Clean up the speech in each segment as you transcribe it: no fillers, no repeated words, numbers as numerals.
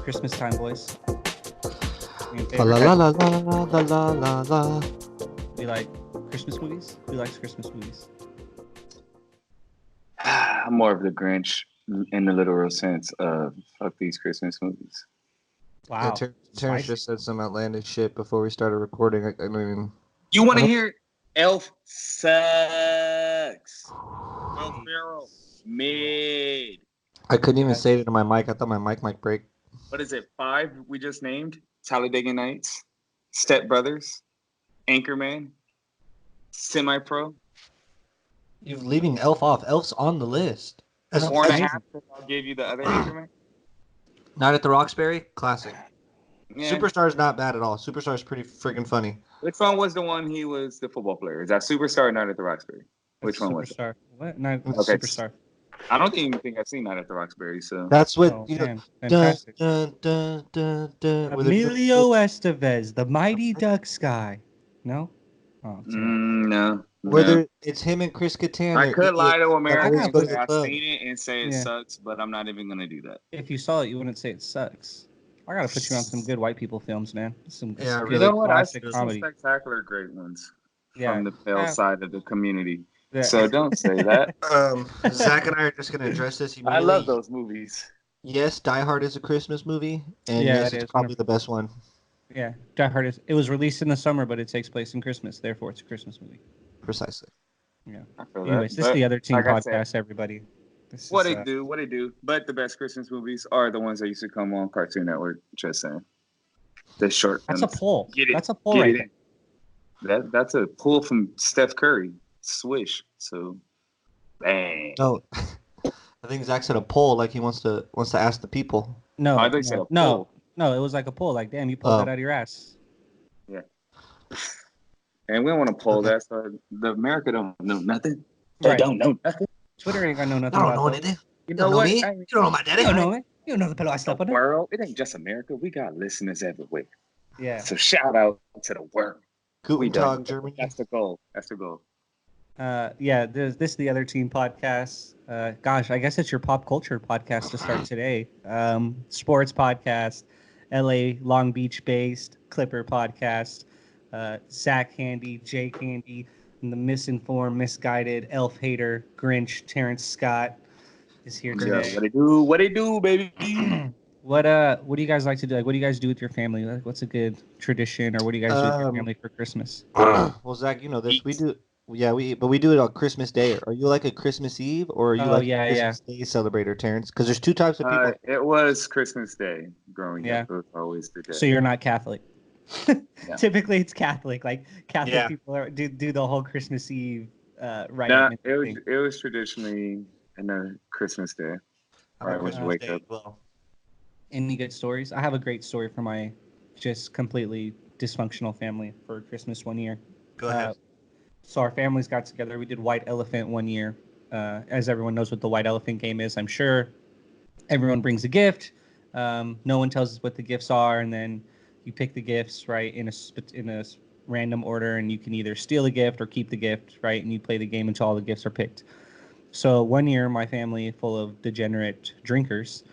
Christmas time, boys. Your La la favorite? la la la la la la la. We like Christmas movies. Who likes Christmas movies? I'm more of the Grinch in the literal sense of fuck these Christmas movies. Yeah, Wow. Terrence Spicy. just said some outlandish shit before we started recording. I mean, You want to Uh-huh. hear Elf sucks. Will Ferrell mid. I couldn't even Yes. say it into my mic. I thought my mic might break. What is it? 5 we just named? Talladega Nights, Step Brothers, Anchorman, Semi Pro. You're leaving Elf off. Elf's on the list. That's Four and a amazing. half. I'll give you the other Anchorman. Night at the Roxbury, classic. Yeah. Superstar's not bad at all. Superstar's pretty freaking funny. Which one was the one he was the football player? Is that Superstar or Night at the Roxbury? Which one was it? Superstar. What? No, Okay. Superstar. I don't even think I've seen Night at the Roxbury. So That's what Oh, you know. man, Dun, fantastic. dun, dun, dun, dun, where they're doing- Emilio Estevez, the mighty ducks guy. No? Oh, it's all right. no. Where it's him and Chris Kattan. I they're could lie to idiots that America always and go to say the I've club. seen it and say it Yeah. sucks, but I'm not even gonna do that. If you saw it, you wouldn't say it sucks. I gotta put you on some good white people films, man. Some Yeah, good You know what? I've classic seen some comedy. spectacular great ones Yeah. from the pale side of the community. Yeah. So don't say that. Zach and I are just gonna address this I immediately. love those movies. Yes, Die Hard is a Christmas movie, and Yeah, yes, it it's is, probably the best one. Yeah, Die Hard is. It was released in the summer, but it takes place in Christmas. Therefore, it's a Christmas movie. Precisely. Yeah. I feel Anyways, that. this is But the other team like I said, podcast, everybody. This what is, they do. But the best Christmas movies are the ones that used to come on Cartoon Network. Just saying. The short That's a films. poll. Get it. That's a poll Get right it there. in. That's a pull from Steph Curry. Swish. So, bang. No, I think Zach said a poll like he wants to ask the people. No, I think so. no, it was like a poll. Like, damn, you pulled that out of your ass. And we don't want to pull Okay. that. So the America don't know nothing. They Right. don't know nothing. Twitter ain't gonna know nothing I don't about know those. anything. You You don't know what? me. I- You don't know my daddy. You don't know me. You don't know the pillow I slept the on. world. It ain't just America. We got listeners everywhere. Yeah. So shout out to the world. We Guten done. Tag, Germany. That's the goal. That's the goal. Yeah. This is the other team podcast. Gosh, I guess it's your pop culture podcast to start today. Sports podcast, LA Long Beach based Clipper podcast. Zach Handy, Jake Handy, and the misinformed, misguided elf hater Grinch Terrence Scott is here Yeah, today. what they do, baby. What do you guys like to do? Like, what do you guys do with your family? Like, what's a good tradition, or what do you guys do with your family for Christmas? Well, Zach, you know this. We do. Yeah, we do it on Christmas Day. Are you like a Christmas Eve or are you Oh, like yeah, a Christmas Day celebrator, Terrence? Because there's two types of people. It was Christmas Day growing Yeah. up. It was always the day. So you're not Catholic. Typically, it's Catholic. Like Catholic Yeah. people do the whole Christmas Eve right. Nah, it was traditionally in a Christmas Day. I'm a Right, when you Christmas wake Day up. as well. Any good stories? I have a great story for my just completely dysfunctional family for Christmas one year. Go ahead. So our families got together. We did White Elephant one year. As everyone knows what the White Elephant game is, I'm sure. Everyone brings a gift. No one tells us what the gifts are, and then you pick the gifts right in a random order, and you can either steal a gift or keep the gift, right? And you play the game until all the gifts are picked. So one year, my family, full of degenerate drinkers,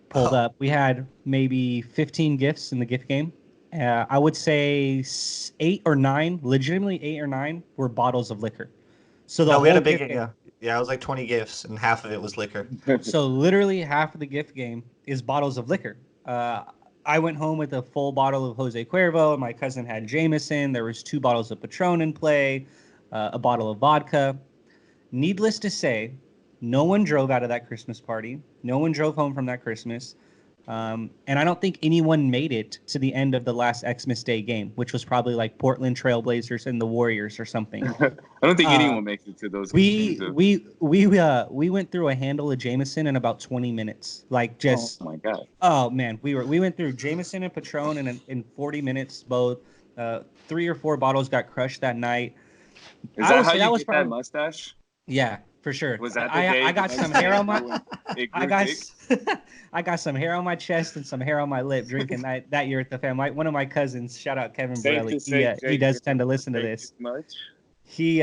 pulled up. We had maybe 15 gifts in the gift game. I would say 8 or 9, legitimately 8 or 9, were bottles of liquor. So the No, we had a whole big gift game- yeah. It was like 20 gifts, and half of it was liquor. So literally half of the gift game is bottles of liquor. I went home with a full bottle of Jose Cuervo. My cousin had Jameson. There was 2 bottles of Patron in play, a bottle of vodka. Needless to say, no one drove out of that Christmas party. No one drove home from that Christmas. And I don't think anyone made it to the end of the last Xmas Day game, which was probably like Portland Trailblazers and the Warriors or something. I don't think anyone makes it to those We games. we went through a handle of Jameson in about 20 minutes. Like just Oh my god. oh man, we went through Jameson and Patron in 40 minutes both. 3 or 4 bottles got crushed that night. Is I that would how say you that was get that probably- mustache? Yeah, for sure. Was that the day? I got the some next hair day on my it I grew got thick? I got some hair on my chest and some hair on my lip drinking that year at the family. One of my cousins, shout out Kevin Safe to Borelli. say, He Jake, does you tend to don't listen to take this. too much. He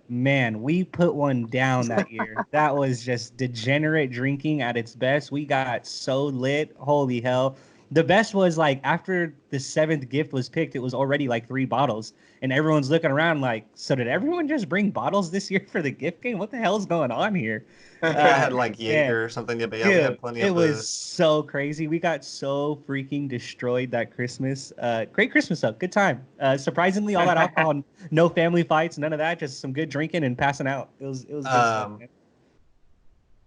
man, we put one down that year. That was just degenerate drinking at its best. We got so lit. Holy hell. The best was like after the 7th gift was picked, it was already like 3 bottles, and everyone's looking around like, so did everyone just bring bottles this year for the gift game? What the hell's going on here? I had like Man, Jaeger or something. Yeah, but yeah, we dude, had plenty it of was booze. so crazy. We got so freaking destroyed that Christmas. Great Christmas though, good time. Surprisingly, all that alcohol, no family fights, none of that, just some good drinking and passing out. It was good stuff, Um, man.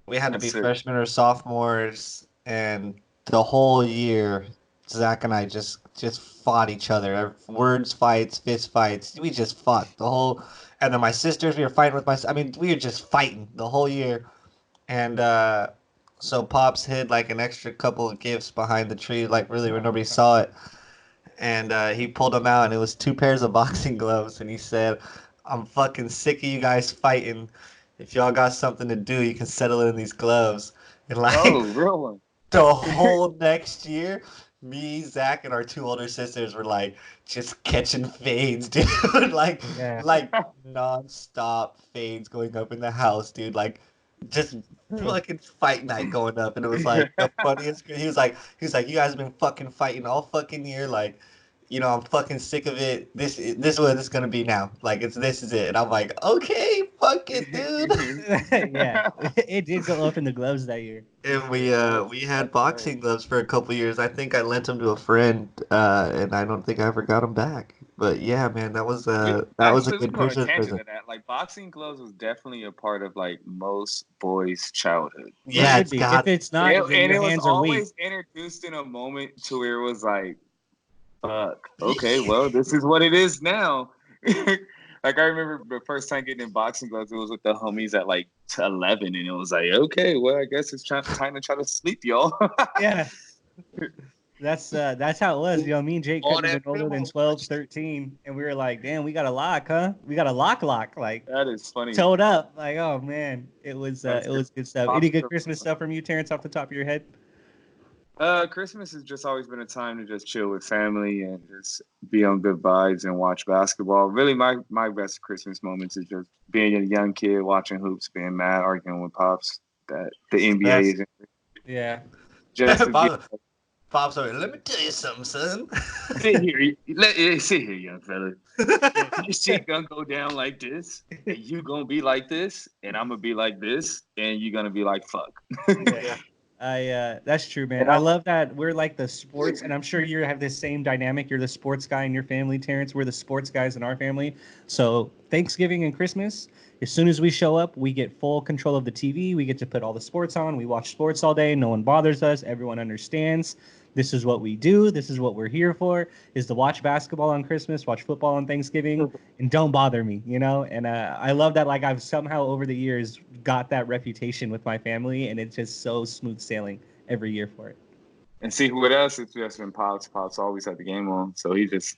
we had to be That's it. freshmen or sophomores, and the whole year, Zach and I just fought each other. Words fights, fist fights. We just fought the whole. And then my sisters, we were fighting with my. I mean, we were just fighting the whole year. And so Pops hid like an extra couple of gifts behind the tree, like really where nobody saw it. And he pulled them out, and it was 2 pairs of boxing gloves. And he said, "I'm fucking sick of you guys fighting. If y'all got something to do, you can settle it in these gloves." And like Oh, real one. the whole next year, me, Zach, and our 2 older sisters were like just catching fades, dude. like Yeah. like non-stop fades going up in the house, dude. Like just fucking fight night going up, and it was like the funniest. He was like, you guys have been fucking fighting all fucking year, like. I'm fucking sick of it. This is what it's gonna be now. Like this is it. And I'm like, okay, fuck it, dude. Yeah, it did go up in the gloves that year. And we had boxing gloves for a couple years. I think I lent them to a friend, and I don't think I ever got them back. But yeah, man, that was a Actually, we good can go on a Christmas tangent present. of that. Like boxing gloves was definitely a part of like most boys' childhood. Yeah, It it's should be. got. If it's not, then And your it was hands are weak. always introduced in a moment to where it was like, fuck, okay, well, this is what it is now. Like I remember the first time getting in boxing gloves, it was with the homies at like 11, and it was like, okay, well, I guess it's time to try to sleep, y'all. Yeah. That's how it was. Me and Jake All couldn't have that been older than memo. 12, 13. And we were like, damn, we got a lock, huh? We got a lock, like That is funny. toed up. Like, oh man, it was That's good stuff. Any good Christmas stuff from you, Terrence, off the top of your head? Christmas has just always been a time to just chill with family and just be on good vibes and watch basketball. Really, my best Christmas moments is just being a young kid, watching hoops, being mad, arguing with pops that the NBA isn't Yeah. just to Bob's over. Let me tell you something, son. sit here. Sit here, young fella. This shit gonna go down like this, and you gonna be like this, and I'm gonna be like this, and you're gonna be like fuck. Yeah. That's true, man. I love that we're like the sports, and I'm sure you have this same dynamic. You're the sports guy in your family, Terrence. We're the sports guys in our family. So Thanksgiving and Christmas, as soon as we show up, we get full control of the TV. We get to put all the sports on. We watch sports all day. No one bothers us. Everyone understands. This is what we do. This is what we're here for, is to watch basketball on Christmas, watch football on Thanksgiving, and don't bother me, And I love that, like, I've somehow over the years got that reputation with my family, and it's just so smooth sailing every year for it. And see, with us, it's just been Pops. Pops always had the game on, so he just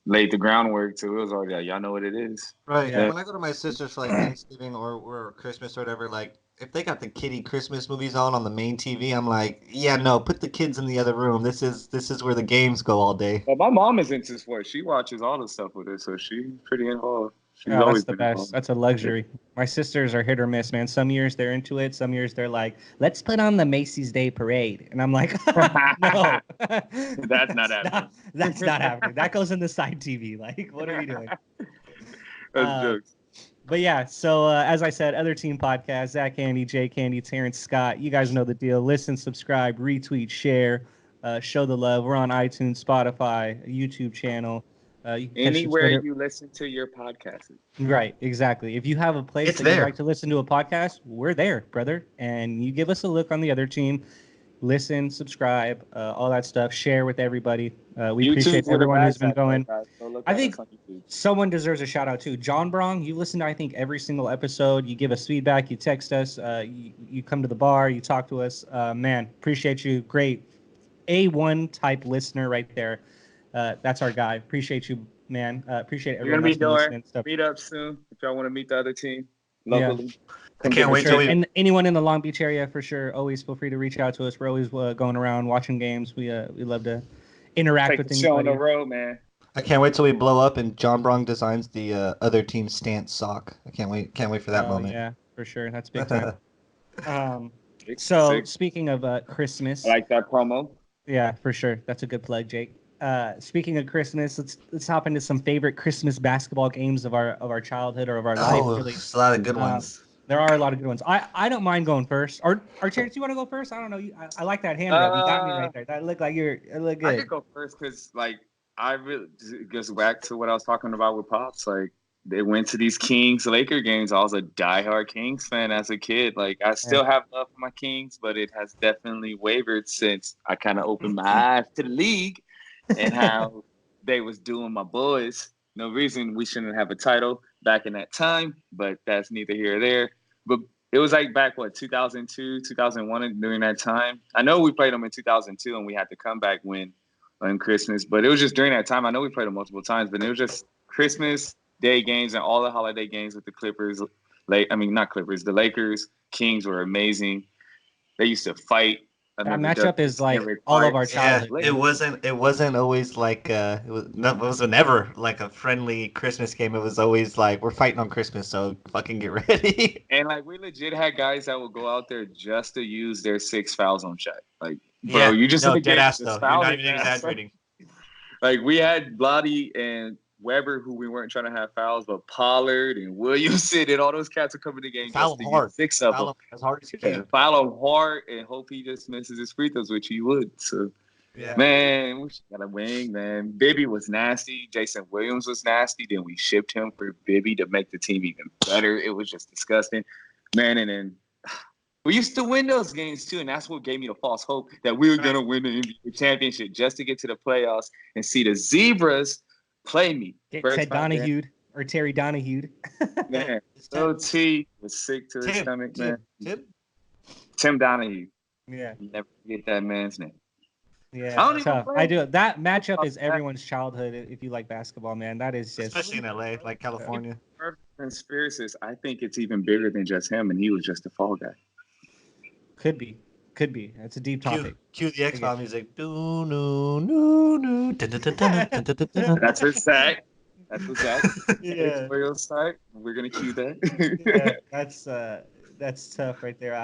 laid the groundwork to it. Was already like, y'all know what it is. Right. Yeah. When I go to my sister's for like Thanksgiving or Christmas or whatever, like if they got the kiddie Christmas movies on the main TV, I'm like, yeah, no, put the kids in the other room. This is where the games go all day. Well, my mom is into sports. She watches all the stuff with us, so she's pretty involved. She's Oh, always that's the been best. involved. That's a luxury. My sisters are hit or miss, man. Some years they're into it. Some years they're like, let's put on the Macy's Day Parade. And I'm like, no. That's not happening. That's not happening. That goes in the side TV. Like, what are we doing? That's jokes. But yeah, so as I said, other team podcasts, Zach Candy, Jay Candy, Terrence Scott. You guys know the deal. Listen, subscribe, retweet, share, show the love. We're on iTunes, Spotify, YouTube channel. You can catch the Anywhere Twitter- you listen to your podcast. Right, exactly. If you have a place It's that you'd there. like to listen to a podcast, we're there, brother. And you give us a look on the other team. Listen, subscribe, all that stuff. Share with everybody. We appreciate everyone who's been going. I think someone deserves a shout out too. John Brong, you listen to, I think, every single episode. You give us feedback. You text us. You come to the bar. You talk to us. Man, appreciate you. Great. A1 type listener right there. That's our guy. Appreciate you, man. Appreciate We're everyone gonna be that's been doing listening. Stuff. meet up soon if y'all want to meet the other team Yeah. locally. I can't wait Sure. till we. And anyone in the Long Beach area, for sure, always feel free to reach out to us. We're always going around watching games. We love to interact Take with the show on the anybody. road, man. I can't wait till we blow up and John Brong designs the other team's stance sock. I can't wait. Can't wait for that moment. Yeah, for sure. That's big time. Sick. So speaking of Christmas, I like that promo. Yeah, for sure. That's a good plug, Jake. Speaking of Christmas, let's hop into some favorite Christmas basketball games of our childhood or of our life. Oh, Really, there's a lot of good uh, ones. there are a lot of good ones. I don't mind going first. Or Terrence, you want to go first? I don't know. I like that hand rub. You got me right there. That looked like it looked I good. could go first because, like, I really it goes back to what I was talking about with pops. Like, they went to these Kings Laker games. I was a diehard Kings fan as a kid. Like, I still have love for my Kings, but it has definitely wavered since I kind of opened my eyes to the league and how they was doing my boys. No reason we shouldn't have a title back in that time, but that's neither here or there. But it was like back, what, 2002, 2001, and during that time. I know we played them in 2002 and we had the comeback win on Christmas, but it was just during that time. I know we played them multiple times, but it was just Christmas Day games and all the holiday games with the Clippers. Not Clippers, the Lakers, Kings were amazing. They used to fight. I That remember matchup is like Henry all of our Parks. Yeah, childhood. it wasn't always like it wasn't never like a friendly Christmas game. It was always like we're fighting on Christmas, so fucking get ready. And like we legit had guys that would go out there just to use their 6 fouls on shot. Like, bro, Yeah, you just no, in the dead game, ass just though. You're foul not his even ass. exaggerating. Like we had Blotty and Weber, who we weren't trying to have fouls, but Pollard and Williamson and all those cats would come in the game Foul just him to hard. use 6 of Foul them. him as hard as you Yeah, can. foul him hard and hope he just misses his free throws, which he would. So, Yeah. man, we got a wing, man. Bibby was nasty. Jason Williams was nasty. Then we shipped him for Bibby to make the team even better. It was just disgusting, man. And then we used to win those games too, and that's what gave me the false hope that we were gonna win the NBA championship just to get to the playoffs and see the Zebras play me. Get First Ted time, Donahue or Terry Donahue. man. It's So Tim. T was sick to his stomach, man. Tim Donahue. Yeah. You never forget that man's name. Yeah, I don't even tough. play. I do. That matchup is everyone's childhood. If you like basketball, man, that is just Especially in LA, like California. Conspiracist, I think it's even bigger than just him, and he was just a fall guy. could be. That's a deep topic. Cue the X-File music. Do, no, no, no. That's for Zach. That's for Zach. Yeah. Editorial side. We're gonna cue that. Yeah, that's tough right there.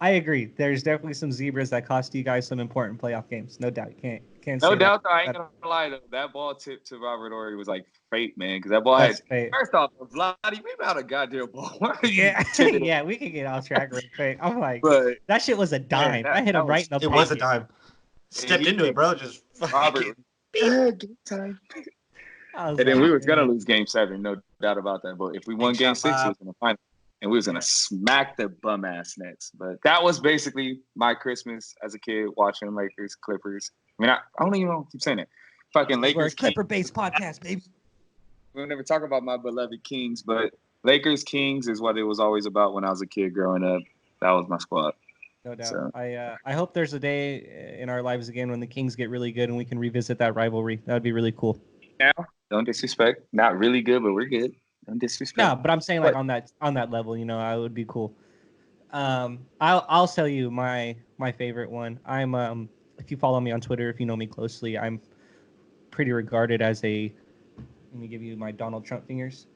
I agree. There's definitely some zebras that cost you guys some important playoff games. No doubt. Can't No say doubt, that. though. I ain't gonna lie though. That ball tipped to Robert Ory was like fate, man. Because that ball That's had. fate. First off, Vladdy, we about a goddamn ball. Why are you Yeah, tipping it? yeah, we can get off track real quick. I'm like, But that shit was a dime. that- I hit that him right in the It was a pocket. dime. Stepped he into it, bro. Just Robert. Yeah, game time. I was And then like, we was gonna man. lose Game 7, no doubt about that. But if we won Big Game shot 6, we Bob. was gonna final, and we was gonna smack the bum ass Nets. But that was basically my Christmas as a kid watching Lakers, Clippers. I mean, I don't even know. Keep saying it. Fucking We're a Lakers, Kings. Clipper-based podcast, baby. We'll never talk about my beloved Kings, but Lakers, Kings is what it was always about when I was a kid growing up. That was my squad. No doubt. So- I hope there's a day in our lives again when the Kings get really good and we can revisit that rivalry. That would be really cool. Don't disrespect. Not really good, but we're good. Don't disrespect. No, but I'm saying like But- on that level, I would be cool. I'll tell you my favorite one. I'm if you follow me on Twitter, if you know me closely, I'm pretty regarded as a, let me give you my Donald Trump fingers,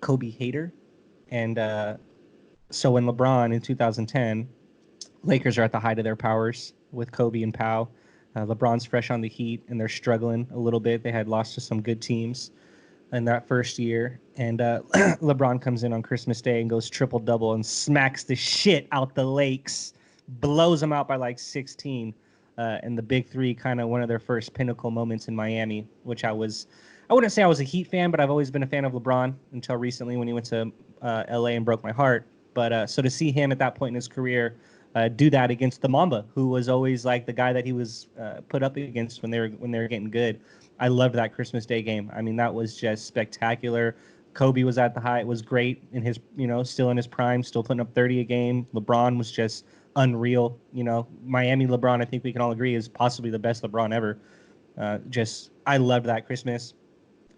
Kobe hater. And so when LeBron in 2010, Lakers are at the height of their powers with Kobe and Pau. LeBron's fresh on the Heat and they're struggling a little bit. They had lost to some good teams in that first year. And LeBron comes in on Christmas Day and goes triple-double and smacks the shit out the Lakes, blows them out by like 16. And the Big Three, kind of one of their first pinnacle moments in Miami, which I wouldn't say I was a Heat fan, but I've always been a fan of LeBron until recently when he went to LA and broke my heart. But so to see him at that point in his career do that against the Mamba, who was always like the guy that he was put up against when they were getting good. I loved that Christmas Day game. I mean, that was just spectacular. Kobe was at the height, was great in his, still in his prime, still putting up 30 a game. LeBron was just unreal. Miami LeBron, I think we can all agree, is possibly the best LeBron ever. I loved that Christmas.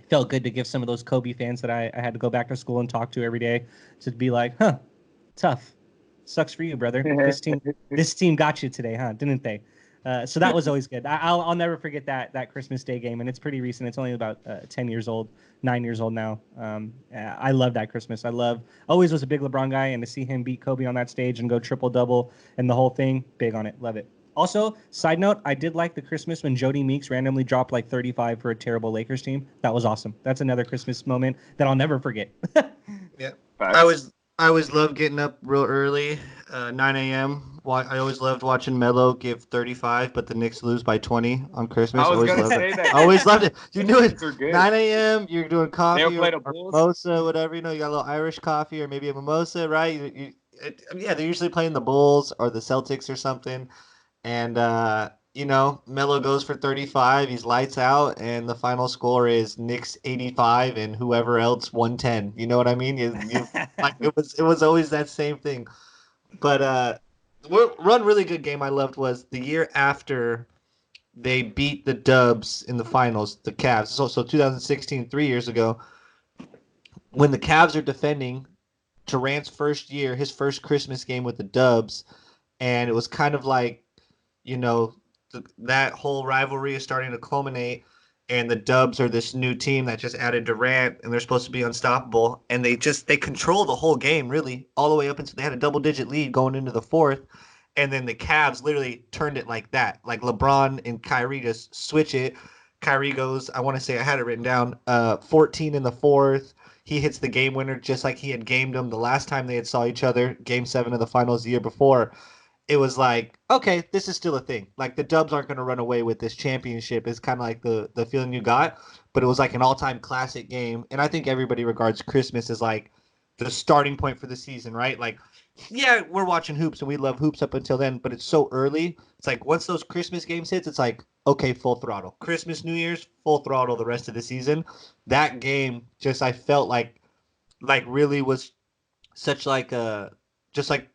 Felt good to give some of those Kobe fans that I had to go back to school and talk to every day to be like, tough. Sucks for you, brother. This team got you today, huh? Didn't they? So that was always good. I'll never forget that Christmas Day game, and it's pretty recent. It's only about 10 years old, 9 years old now. I love that Christmas. Always was a big LeBron guy, and to see him beat Kobe on that stage and go triple-double and the whole thing, big on it. Love it. Also, side note, I did like the Christmas when Jody Meeks randomly dropped like 35 for a terrible Lakers team. That was awesome. That's another Christmas moment that I'll never forget. Yeah. Facts. I always loved getting up real early, 9 a.m. I always loved watching Melo give 35, but the Knicks lose by 20 on Christmas. I was Always gonna loved say it. that. I always loved it. You knew it. Knicks are good. 9 a.m. You're doing coffee play the or Bulls. mimosa, whatever. You know, you got a little Irish coffee or maybe a mimosa, right? Yeah, they're usually playing the Bulls or the Celtics or something. And Melo goes for 35. He's lights out, and the final score is Knicks 85 and whoever else 110. You know what I mean? Like it was always that same thing. But one really good game I loved was the year after they beat the Dubs in the finals, the Cavs. So 2016, 3 years ago, when the Cavs are defending Durant's first year, his first Christmas game with the Dubs, and it was kind of like that whole rivalry is starting to culminate, and the Dubs are this new team that just added Durant, and they're supposed to be unstoppable, and they control the whole game really all the way up until they had a double-digit lead going into the fourth, and then the Cavs literally turned it like that, like LeBron and Kyrie just switch it. Kyrie goes, I want to say I had it written down, 14 in the fourth. He hits the game winner just like he had gamed them the last time they had saw each other, Game 7 of the finals the year before. It was like, okay, this is still a thing. Like the Dubs aren't going to run away with this championship. It's kind of like the feeling you got, but it was like an all-time classic game. And I think everybody regards Christmas as like the starting point for the season, right? Like, yeah, we're watching hoops and we love hoops up until then, but it's so early. It's like once those Christmas games hits, it's like, okay, full throttle. Christmas, New Year's, full throttle the rest of the season. That game just I felt like really was such like a just like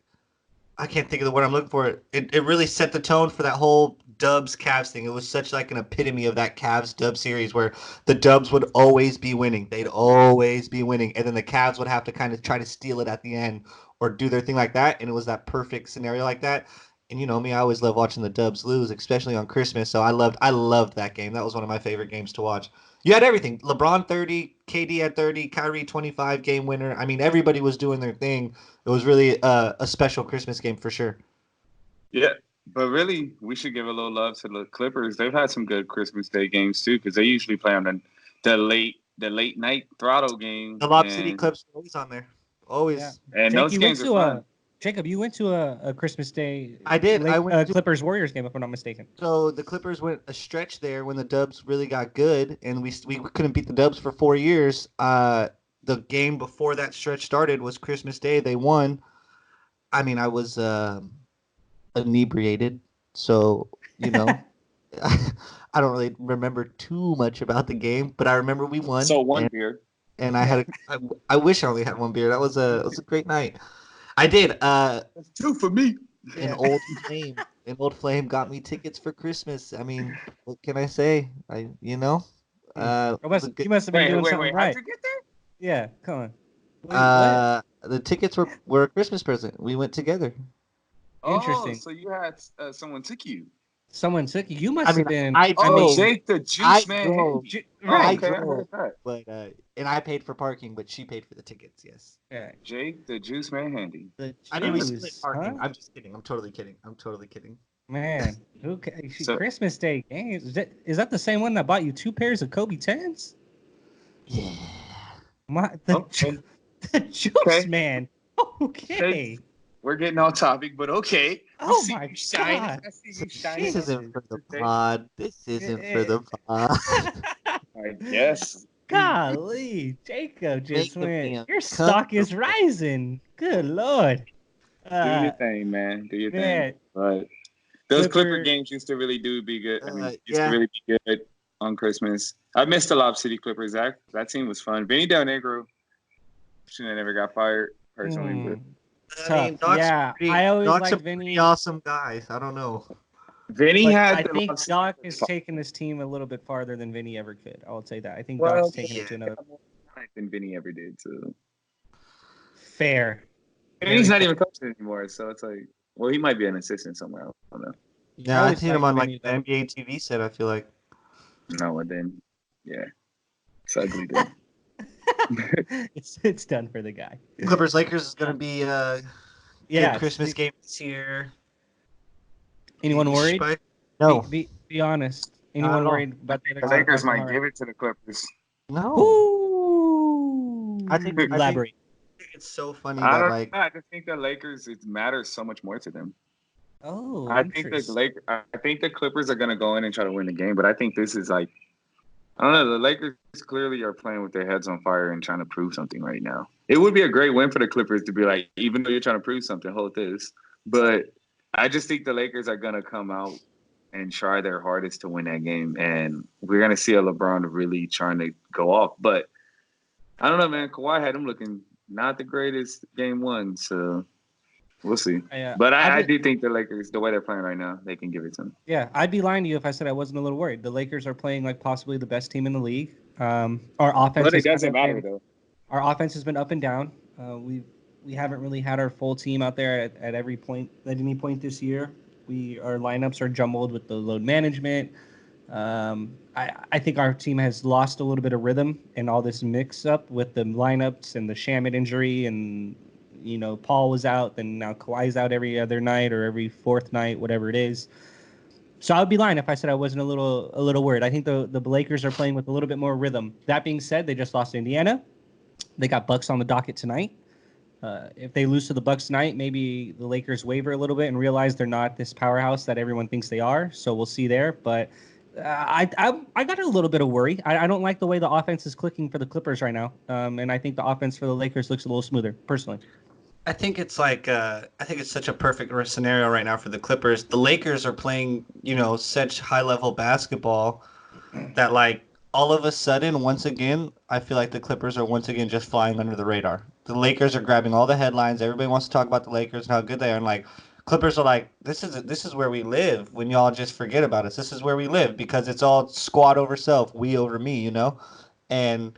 I can't think of the word I'm looking for. It really set the tone for that whole Dubs Cavs thing. It was such like an epitome of that Cavs Dubs series where the Dubs would always be winning. They'd always be winning, and then the Cavs would have to kind of try to steal it at the end or do their thing like that. And it was that perfect scenario like that. And you know me, I always love watching the Dubs lose, especially on Christmas. So I loved that game. That was one of my favorite games to watch. You had everything. LeBron 30, KD at 30, Kyrie 25 game winner. I mean, everybody was doing their thing. It was really a special Christmas game for sure. Yeah, but really, we should give a little love to the Clippers. They've had some good Christmas Day games too, because they usually play on the late night throttle game. The Lob City Clips are always on there. Always. Yeah. And Jake, those games are fun. Jacob, you went to a Christmas Day. I did. I went to Clippers Warriors game, if I'm not mistaken. So the Clippers went a stretch there when the Dubs really got good, and we couldn't beat the Dubs for 4 years. The game before that stretch started was Christmas Day. They won. I mean, I was inebriated, so I don't really remember too much about the game, but I remember we won. So one beer. And I wish I only had one beer. It was a great night. I did. That's two for me. An old flame got me tickets for Christmas. I mean, what can I say? You must have been doing something right. How'd you get there? Yeah, come on. The tickets were a Christmas present. We went together. Interesting. Oh, so you had someone took you. Someone took you. You must have been. Jake the Juice Man. Right. But and I paid for parking, but she paid for the tickets. Yes. Yeah. Jake the Juice Man Handy. I didn't split parking. Huh? I'm just kidding. I'm totally kidding. Man, okay. Christmas Day games. Is that the same one that bought you 2 pairs of Kobe 10s? Yeah. The Juice Man. Okay. We're getting off topic, but okay. Oh my God. I see you shine. This isn't for the pod. I guess. Golly, Jacob just went. Your stock is rising. Good Lord. Do your thing, man. Do your thing. But those Clipper games used to really be good. I mean, used to really be good on Christmas. I missed the Lob City Clippers. That team was fun. Vinny Del Negro should have never got fired personally. But I always liked Vinny. Pretty awesome guys. I don't know. Vinny I think Doc has taken this team a little bit farther than Vinny ever could. I will say that. I think Doc's taken it to another. Than Vinny ever did. So fair. And he's not even coaching anymore, so it's like, well, he might be an assistant somewhere. I don't know. Yeah, I've seen him on like the NBA TV set. I feel like. No, and then, yeah, it's ugly. Dude. it's done for the guy. Clippers Lakers is gonna be Christmas game this year. Anyone worried? No. Be honest. Not Anyone at all. worried about the other The side Lakers crossing might hard? give it to the Clippers. No. Ooh. I think Elaborate. it's so funny I that don't like know. I just think the Lakers, it matters so much more to them. Oh, I think I think the Clippers are gonna go in and try to win the game, but I think this is like, I don't know. The Lakers clearly are playing with their heads on fire and trying to prove something right now. It would be a great win for the Clippers to be like, even though you're trying to prove something, hold this. But I just think the Lakers are gonna come out and try their hardest to win that game, and we're gonna see a LeBron really trying to go off. But I don't know, man. Kawhi had him looking not the greatest game one, so we'll see. But I do think the Lakers, the way they're playing right now, they can give it to them. Yeah, I'd be lying to you if I said I wasn't a little worried. The Lakers are playing like possibly the best team in the league. Our offense, But it doesn't matter though. Our offense has been up and down. We haven't really had our full team out there at every point at any point this year. Our lineups are jumbled with the load management. I think our team has lost a little bit of rhythm in all this mix up with the lineups and the Shamet injury, and Paul was out, and now Kawhi's out every other night or every fourth night, whatever it is. So I would be lying if I said I wasn't a little worried. I think the Lakers are playing with a little bit more rhythm. That being said, they just lost to Indiana. They got Bucks on the docket tonight. If they lose to the Bucks tonight, maybe the Lakers waver a little bit and realize they're not this powerhouse that everyone thinks they are. So we'll see there. But I got a little bit of worry. I don't like the way the offense is clicking for the Clippers right now. And I think the offense for the Lakers looks a little smoother, personally. I think it's like I think it's such a perfect scenario right now for the Clippers. The Lakers are playing, such high level basketball that like all of a sudden, once again, I feel like the Clippers are once again just flying under the radar. The Lakers are grabbing all the headlines. Everybody wants to talk about the Lakers and how good they are. And like Clippers are like, this is where we live. When y'all just forget about us, this is where we live because it's all squad over self, we over me, And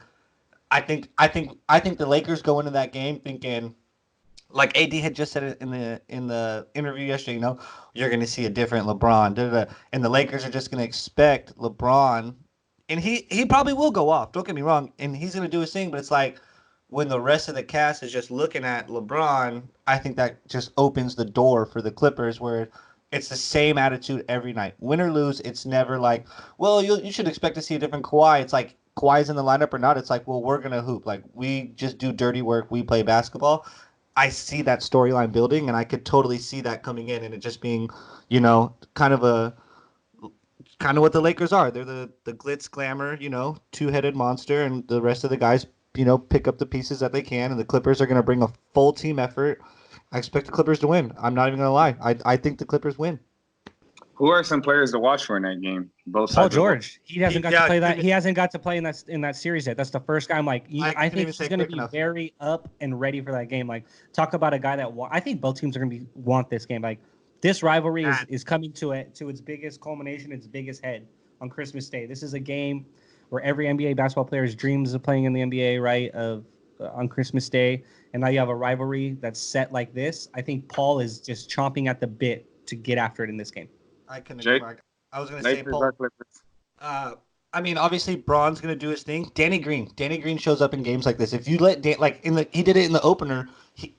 I think the Lakers go into that game thinking, like AD had just said it in the interview yesterday, you're going to see a different LeBron, and the Lakers are just going to expect LeBron, and he probably will go off. Don't get me wrong, and he's going to do his thing. But it's like when the rest of the cast is just looking at LeBron, I think that just opens the door for the Clippers, where it's the same attitude every night, win or lose. It's never like, well, you should expect to see a different Kawhi. It's like Kawhi's in the lineup or not. It's like, well, we're gonna hoop. Like we just do dirty work. We play basketball. I see that storyline building, and I could totally see that coming in, and it just being, kind of what the Lakers are. They're the glitz, glamour, two-headed monster, and the rest of the guys, pick up the pieces that they can, and the Clippers are going to bring a full team effort. I expect the Clippers to win. I'm not even going to lie. I think the Clippers win. Who are some players to watch for in that game? Both Paul sides. George. He hasn't got to play that. He hasn't got to play in that series yet. That's the first guy. I'm like, I think he's going to be very up and ready for that game. Like, talk about a guy that I think both teams are going to want this game. Like, this rivalry is coming to its biggest culmination, its biggest head on Christmas Day. This is a game where every NBA basketball player's dreams of playing in the NBA, right? On Christmas Day, and now you have a rivalry that's set like this. I think Paul is just chomping at the bit to get after it in this game. I can agree. I was going to say Paul. I mean, obviously Braun's going to do his thing. Danny Green shows up in games like this. If you let he did it in the opener.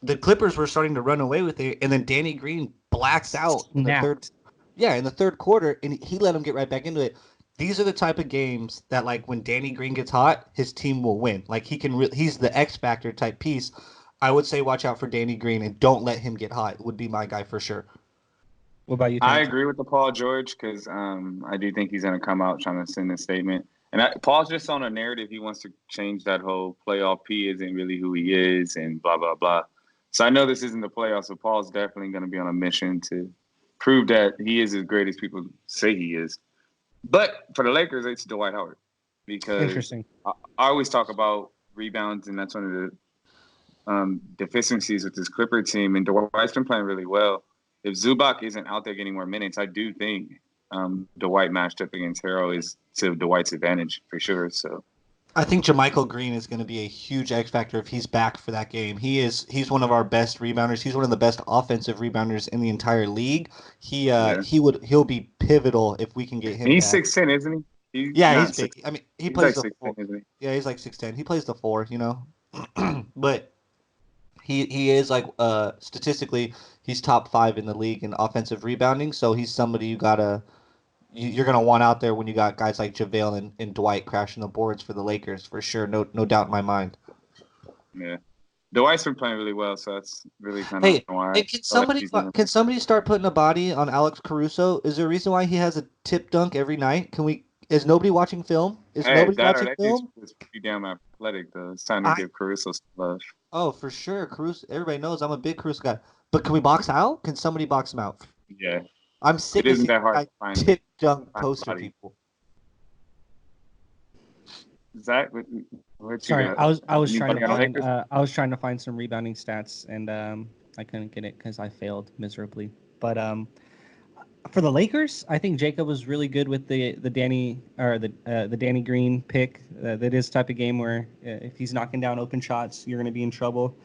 The Clippers were starting to run away with it, and then Danny Green blacks out in the third quarter, and he let him get right back into it. These are the type of games that, like, when Danny Green gets hot, his team will win. Like, he's the X Factor type piece. I would say watch out for Danny Green and don't let him get hot. Would be my guy for sure. What about you, Tom? I agree with the Paul George because I do think he's going to come out trying to send a statement. And Paul's just on a narrative. He wants to change that whole playoff P isn't really who he is and blah, blah, blah. So I know this isn't the playoffs, so Paul's definitely going to be on a mission to prove that he is as great as people say he is. But for the Lakers, it's Dwight Howard. Because interesting. I always talk about rebounds, and that's one of the deficiencies with this Clipper team. And Dwight's been playing really well. If Zubac isn't out there getting more minutes, I do think Dwight matched up against Harrell is to Dwight's advantage for sure. So I think JaMychal Green is going to be a huge X factor if he's back for that game. He's one of our best rebounders. He's one of the best offensive rebounders in the entire league. He'll be pivotal if we can get him. And he's back. 6'10", isn't he? He's big. I mean, he plays like the 6'10", isn't he? Yeah, he's like 6'10". He plays the 4, but He is like statistically he's top 5 in the league in offensive rebounding. So he's somebody you're gonna want out there when you got guys like JaVale and Dwight crashing the boards for the Lakers for sure. No doubt in my mind. Yeah. Dwight's been playing really well, so that's really kind Hey, of why. hey, can somebody start putting a body on Alex Caruso? Is there a reason why he has a tip dunk every night? Is nobody watching film? Hey, that dude's pretty damn athletic, though. It's time to give Caruso some love. Oh, for sure. Caruso, everybody knows I'm a big Caruso guy. But can we box out? Can somebody box him out? Yeah. I'm sick of seeing tip dunk poster people. Zach, what Sorry, you got? I was trying Anybody to on find Lakers? I was trying to find some rebounding stats, and I couldn't get it because I failed miserably. But for the Lakers, I think Jacob was really good with the Danny or the Danny Green pick. That is type of game where if he's knocking down open shots, you're going to be in trouble.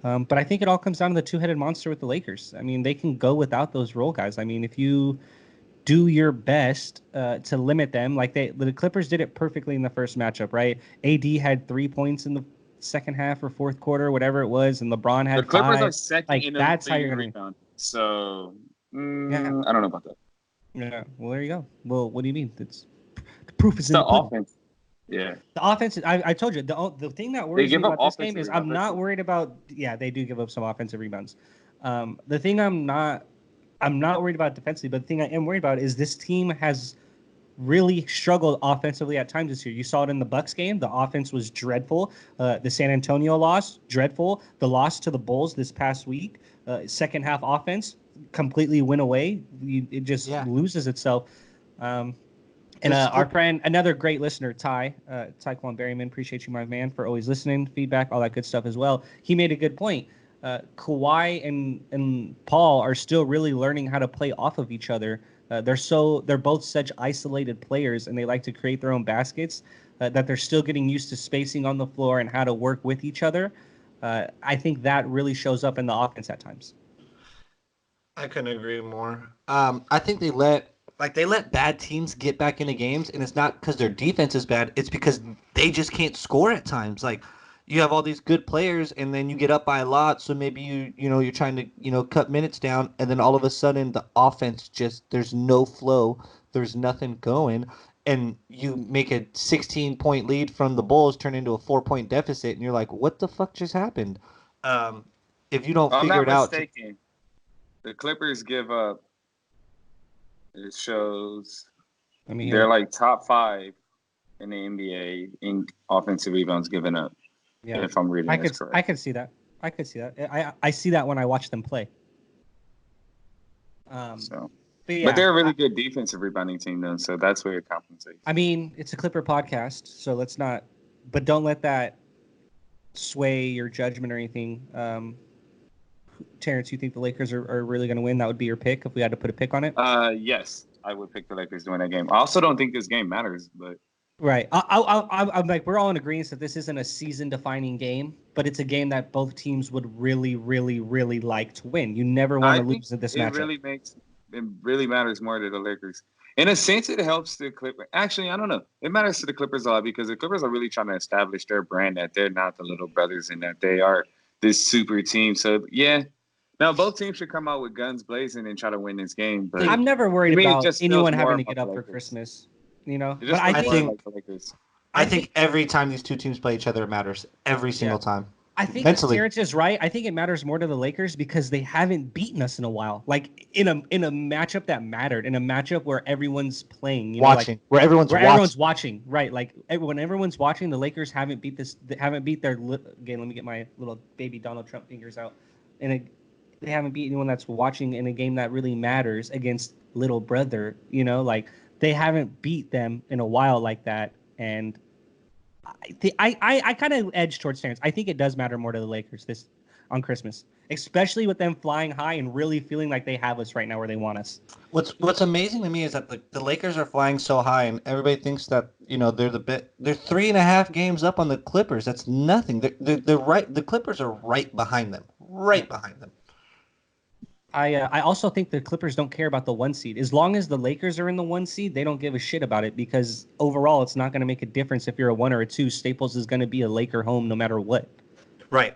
But I think it all comes down to the two-headed monster with the Lakers. I mean, they can go without those role guys. I mean, if you do your best to limit them, like the Clippers did it perfectly in the first matchup, right? AD had 3 points in the second half or fourth quarter, whatever it was, and LeBron had The Clippers 5. are second Like, in the that's how league you're gonna rebound. So Yeah. I don't know about that. Yeah, well, there you go. Well, what do you mean? It's the proof is It's in the the pudding. offense. Yeah. The offense. I told you the thing that worries me give up about this game offensive is I'm rebounds, not that's worried about. Yeah, they do give up some offensive rebounds. The thing I'm not worried about defensively, but the thing I am worried about is this team has really struggled offensively at times this year. You saw it in the Bucks game. The offense was dreadful. The San Antonio loss, dreadful. The loss to the Bulls this past week, second half offense completely went away. It just loses itself. And our friend, another great listener, Tyquan Berryman, appreciate you, my man, for always listening, feedback, all that good stuff as well. He made a good point. Kawhi and Paul are still really learning how to play off of each other. They're both such isolated players, and they like to create their own baskets. That they're still getting used to spacing on the floor and how to work with each other. I think that really shows up in the offense at times. I couldn't agree more. I think they let bad teams get back into games, and it's not because their defense is bad. It's because they just can't score at times. Like, you have all these good players, and then you get up by a lot. So maybe you're trying to cut minutes down, and then all of a sudden the offense there's no flow, there's nothing going, and you make a 16-point lead from the Bulls turn into a 4-point deficit, and you're like, what the fuck just happened? If you don't figure it out, the Clippers give up. It shows. I mean, they're like top 5 in the NBA in offensive rebounds given up. Yeah, if I'm reading this correct. I could see that. I see that when I watch them play. But yeah, they're a really good defensive rebounding team, though, so that's where it compensates. I mean, it's a Clipper podcast, so let's not. But don't let that sway your judgment or anything. Terrence, you think the Lakers are really going to win? That would be your pick if we had to put a pick on it? Yes, I would pick the Lakers to win that game. I also don't think this game matters, but right. I'm like, we're all in agreement that this isn't a season-defining game, but it's a game that both teams would really, really, really like to win. You never want to lose in this matchup. It really matters more to the Lakers. In a sense, it helps the Clippers. Actually, I don't know. It matters to the Clippers a lot because the Clippers are really trying to establish their brand that they're not the little brothers and that they are this super team. So, yeah. Now, both teams should come out with guns blazing and try to win this game. But I'm never worried about anyone having to get up for Christmas. But I think every time these two teams play each other, it matters every single time. I think Terrence is right. I think it matters more to the Lakers because they haven't beaten us in a while. Like in a matchup that mattered, in a matchup where everyone's playing, where everyone's watching, right? Like when everyone's watching, the Lakers haven't beat their again. Let me get my little baby Donald Trump fingers out. They haven't beat anyone that's watching in a game that really matters against little brother. Like they haven't beat them in a while like that, and I kind of edge towards Terrence. I think it does matter more to the Lakers this on Christmas, especially with them flying high and really feeling like they have us right now where they want us. What's amazing to me is that the Lakers are flying so high, and everybody thinks that they're they're 3.5 games up on the Clippers. That's nothing. They're right. The Clippers are right behind them. Right behind them. I also think the Clippers don't care about the 1 seed. As long as the Lakers are in the 1 seed, they don't give a shit about it because overall it's not going to make a difference if you're a 1 or a 2. Staples is going to be a Laker home no matter what. Right.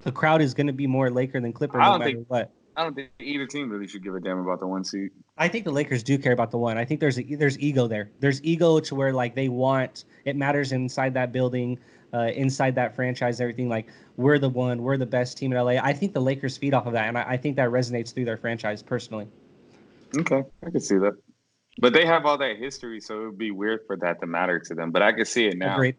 the crowd is going to be more Laker than Clipper I no don't matter think what. I don't think either team really should give a damn about the 1 seed. I think the Lakers do care about the one. I think there's ego there. There's ego to where like they want it matters inside that building, inside that franchise, everything. Like we're the one, we're the best team in LA. I think the Lakers feed off of that, and I think that resonates through their franchise personally. Okay, I can see that. But they have all that history, so it would be weird for that to matter to them. But I can see it now. Agreed.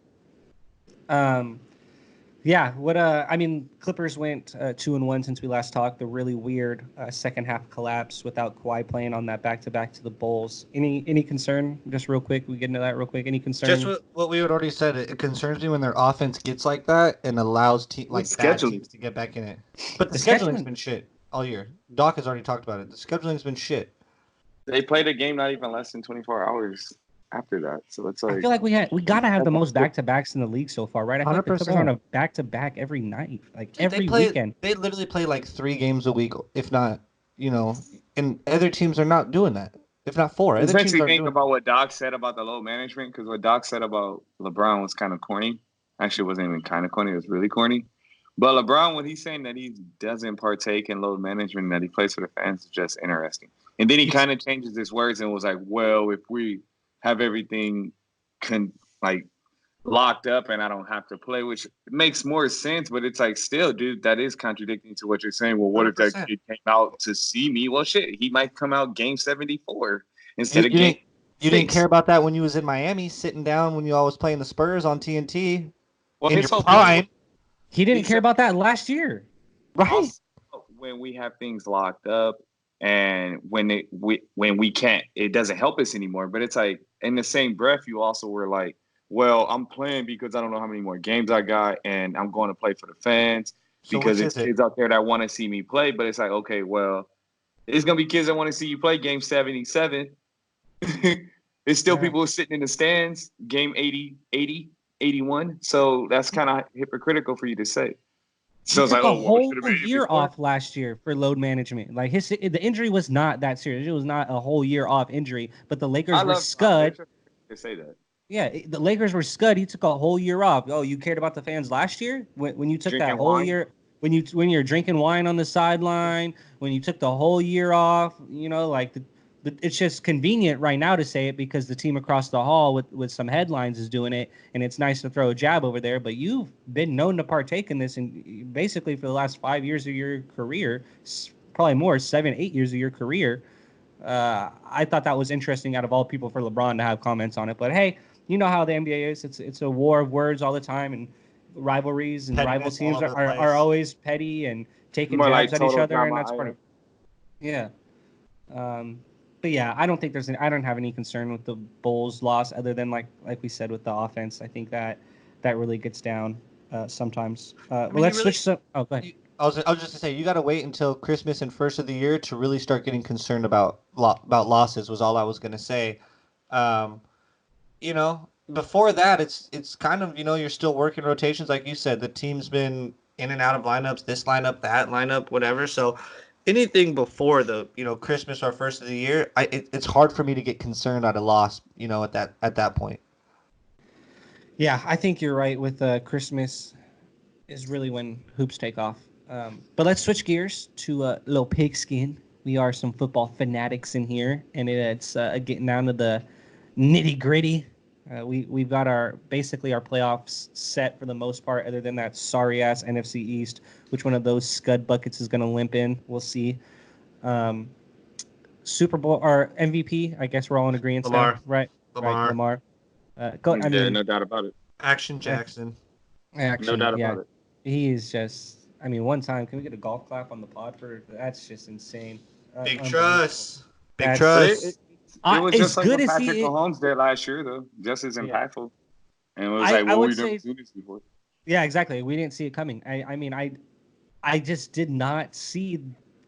Yeah. What? I mean, Clippers went 2-1 since we last talked. The really weird second half collapse without Kawhi playing on that back-to-back to the Bulls. Any concern? Just real quick, we get into that real quick. Any concern? Just what we had already said. It concerns me when their offense gets like that and allows bad scheduling. teams to get back in it. But the The scheduling's scheduling- been shit all year. Doc has already talked about it. The scheduling's been shit. They played a game not even less than 24 hours after that. So it's I like feel like we gotta have the most back-to-backs in the league so far, right? I feel like the Clippers 100%. are on a back-to-back every night, like Dude, every they play, weekend. They literally play like 3 games a week, if not, and other teams are not doing that. If not 4. It Other makes teams me are think doing about what Doc said about the load management, because what Doc said about LeBron was kind of corny. Actually, it wasn't even kind of corny. It was really corny. But LeBron, when he's saying that he doesn't partake in load management and that he plays for the fans, is just interesting. And then he kind of changes his words and was like, well, if we have everything locked up and I don't have to play, which makes more sense. But it's like, still, dude, that is contradicting to what you're saying. Well, what if that 100%. kid came out to see me? Well, shit, he might come out game 74 instead of game. You didn't 6. care about that when you was in Miami, sitting down when you all was playing the Spurs on TNT. Well, in his your whole prime, He didn't He care said- about that last year. right? Also, when we have things locked up and when we can't, it doesn't help us anymore. But it's like in the same breath, you also were like, well, I'm playing because I don't know how many more games I got, and I'm going to play for the fans So because which it's is it? kids out there that want to see me play. But it's like, okay, well, it's gonna be kids that want to see you play game 77. It's still Yeah. people sitting in the stands, game 80, 81. So that's kind of hypocritical for you to say. So He it's took like, a oh, well, whole should have been year before. off last year for load management. Like the injury was not that serious. It was not a whole year off injury. But the Lakers were scud. To say that. Yeah, the Lakers were scud. He took a whole year off. Oh, you cared about the fans last year when you took that Drinking whole wine? year when you're drinking wine on the sideline when you took the whole year off. It's just convenient right now to say it because the team across the hall with some headlines is doing it, and it's nice to throw a jab over there. But you've been known to partake in this, and basically for the last 5 years of your career, probably more 7, 8 years of your career. I thought that was interesting out of all people for LeBron to have comments on it. But hey, you know how the NBA is. It's a war of words all the time, and rivalries and rival Pettiness teams all over the are place. always petty and taking More like jabs at each total other, and that's drama, part of yeah. But yeah, I don't think I don't have any concern with the Bulls' loss other than like we said with the offense. I think that really gets down sometimes. mean, Let's you switch some. Oh, go ahead. I was just gonna say you got to wait until Christmas and first of the year to really start getting concerned about losses. Was all I was gonna say. Before that, it's kind of you're still working rotations like you said. The team's been in and out of lineups, this lineup, that lineup, whatever. So anything before the Christmas or first of the year, it's hard for me to get concerned at a loss. At that point. Yeah, I think you're right. With Christmas is really when hoops take off. But let's switch gears to a little pigskin. We are some football fanatics in here, and it's getting down to the nitty gritty. We've got our playoffs set for the most part, other than that sorry ass NFC East. Which one of those scud buckets is going to limp in? We'll see. Super Bowl or MVP? I guess we're all in agreement. Lamar. Now, right? Lamar. Right, Lamar. No doubt about it. Action Jackson. Actually, No doubt yeah, about it. he is just. I mean, one time, can we get a golf clap on the pod for? That's just insane. Big Unbelievable. trust. Big That's- trust. It was as just like good what as Patrick he. Mahomes did last year, though. Just as impactful. And it was I like, well, would we've never say- seen this before. Yeah, exactly. We didn't see it coming. I just did not see